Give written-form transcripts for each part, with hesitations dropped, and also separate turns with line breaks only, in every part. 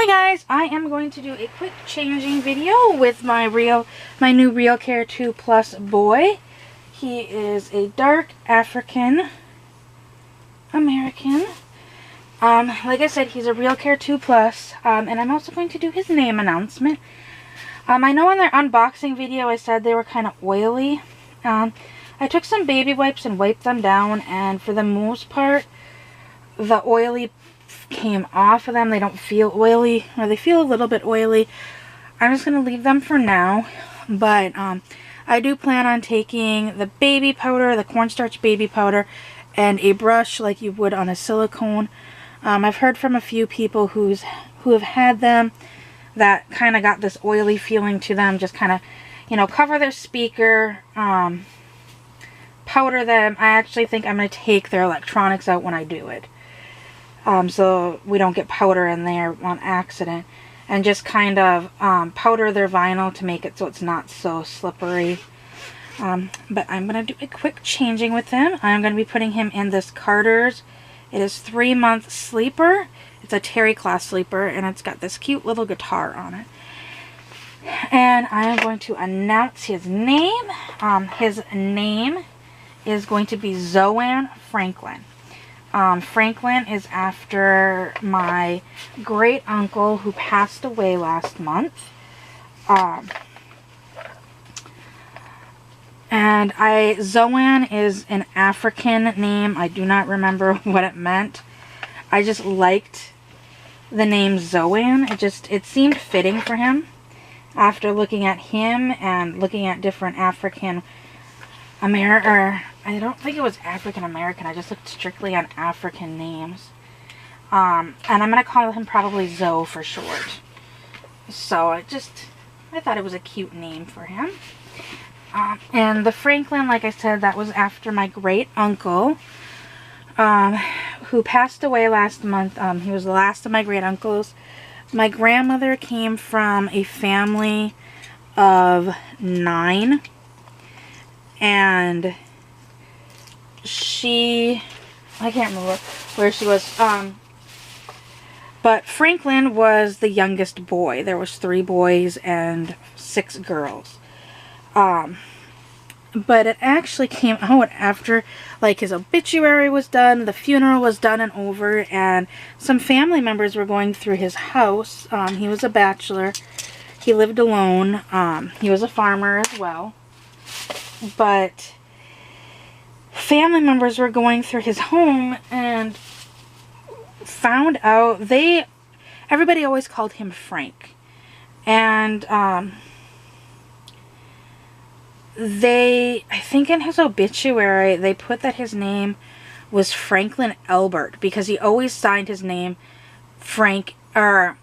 Hi guys, I am going to do a quick changing video with my new RealCare2 Plus boy. He is a dark African American. Like I said, he's a RealCare2 Plus, and I'm also going to do his name announcement. I know in their unboxing video I said they were kind of oily. I took some baby wipes and wiped them down, and for the most part, the oily came off of them. They don't feel oily, or they feel a little bit oily. I'm just going to leave them for now, but I do plan on taking the baby powder, the cornstarch baby powder, and a brush like you would on a silicone. I've heard from a few people who have had them that kind of got this oily feeling to them. Just kind of, you know, cover their speaker, powder them. I actually think I'm going to take their electronics out when I do it. So we don't get powder in there on accident, and just kind of powder their vinyl to make it so it's not so slippery. But I'm going to do a quick changing with him. I'm going to be putting him in this Carter's. It is 3-month sleeper. It's a Terry class sleeper, and it's got this cute little guitar on it. And I am going to announce his name. His name is going to be Zoan Franklin. Franklin is after my great uncle who passed away last month. And Zoan is an African name. I do not remember what it meant. I just liked the name Zoan. It seemed fitting for him after looking at him and looking at different African I don't think it was African American. I just looked strictly on African names. And I'm going to call him probably Zoe for short. So I thought it was a cute name for him. And the Franklin, like I said, that was after my great uncle, who passed away last month. He was the last of my great uncles. My grandmother came from a family of 9. And I can't remember where she was, but Franklin was the youngest boy. There was 3 boys and 6 girls. But it actually came out after, like, his obituary was done, the funeral was done and over, and some family members were going through his house. He was a bachelor. He lived alone. He was a farmer as well. But family members were going through his home and found out everybody always called him Frank. And I think in his obituary they put that his name was Franklin Albert, because he always signed his name Frank A.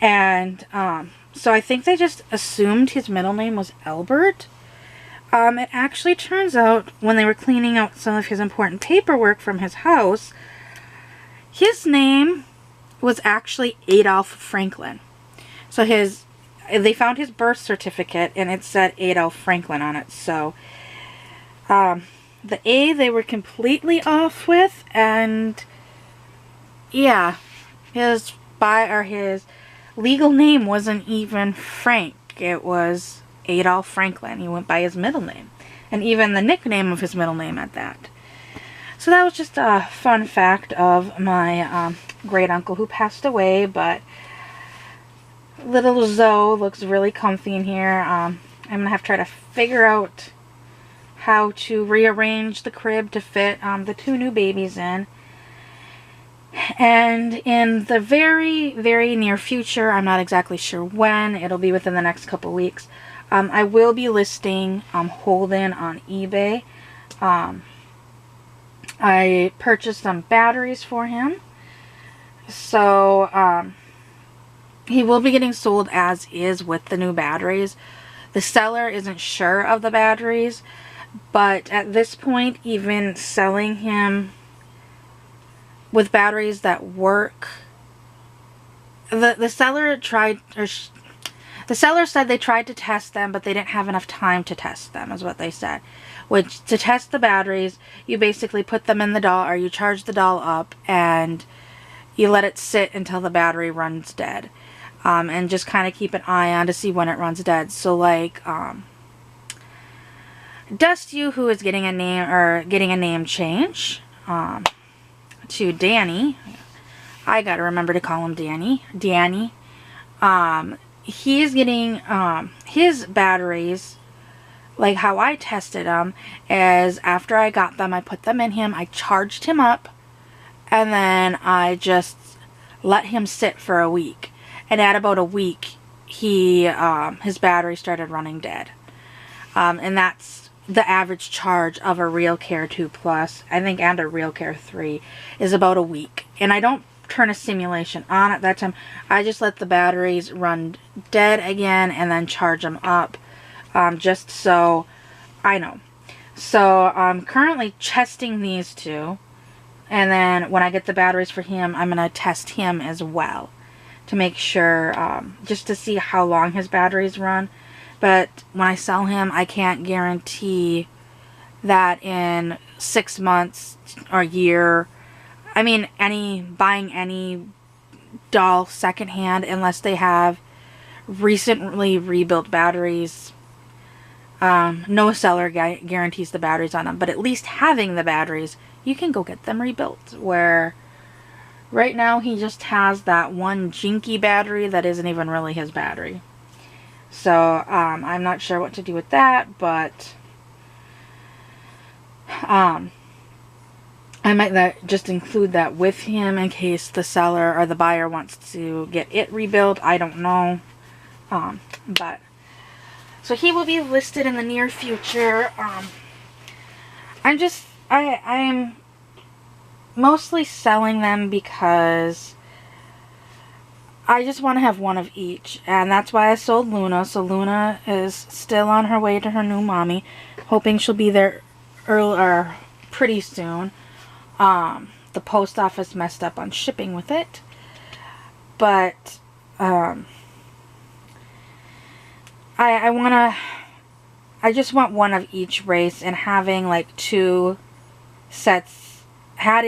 And so I think they just assumed his middle name was Albert. It actually turns out, when they were cleaning out some of his important paperwork from his house, his name was actually Adolph Franklin. So they found his birth certificate, and it said Adolph Franklin on it. So the A they were completely off with, and yeah, his legal name wasn't even Frank. It was Adolph Franklin. He went by his middle name, and even the nickname of his middle name at that. So that was just a fun fact of my great uncle who passed away. But little Zoe looks really comfy in here. I'm gonna have to try to figure out how to rearrange the crib to fit the 2 new babies in. And in the very, very near future, I'm not exactly sure when, it'll be within the next couple weeks, I will be listing Holden on eBay. I purchased some batteries for him. So he will be getting sold as is with the new batteries. The seller isn't sure of the batteries, but at this point, even selling him with batteries that work, the seller said they tried to test them, but they didn't have enough time to test them, is what they said. Which, to test the batteries, you basically put them in the doll, or you charge the doll up, and you let it sit until the battery runs dead. And just kind of keep an eye on to see when it runs dead. So like, Dust You, who is getting a name change, to Danny. I gotta remember to call him Danny. He's getting, his batteries, like how I tested them, is after I got them, I put them in him, I charged him up, and then I just let him sit for a week. And at about a week, his battery started running dead. And that's the average charge of a RealCare2 Plus, I think, and a RealCare3 is about a week. And I don't turn a simulation on at that time. I just let the batteries run dead again and then charge them up, just so I know. So I'm currently testing these two, and then when I get the batteries for him, I'm going to test him as well to make sure, just to see how long his batteries run. But when I sell him, I can't guarantee that in 6 months or a year, I mean, buying any doll secondhand, unless they have recently rebuilt batteries, no seller guarantees the batteries on them. But at least having the batteries, you can go get them rebuilt. Where right now he just has that one jinky battery that isn't even really his battery. So I'm not sure what to do with that, but I might just include that with him in case the seller or the buyer wants to get it rebuilt. I don't know. But so he will be listed in the near future. I'm mostly selling them because I just want to have one of each, and that's why I sold Luna. So Luna is still on her way to her new mommy, hoping she'll be there pretty soon. The post office messed up on shipping with it, but I just want one of each race, and having like 2 sets, had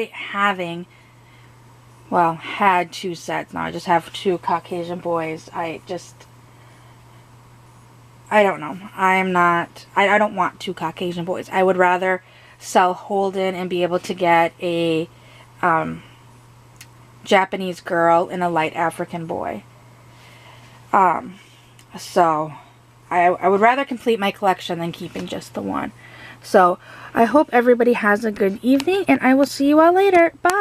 2 sets. Now I just have 2 Caucasian boys. I don't know. I don't want 2 Caucasian boys. I would rather sell Holden and be able to get a Japanese girl and a light African boy. So I would rather complete my collection than keeping just the one. So I hope everybody has a good evening, and I will see you all later. Bye!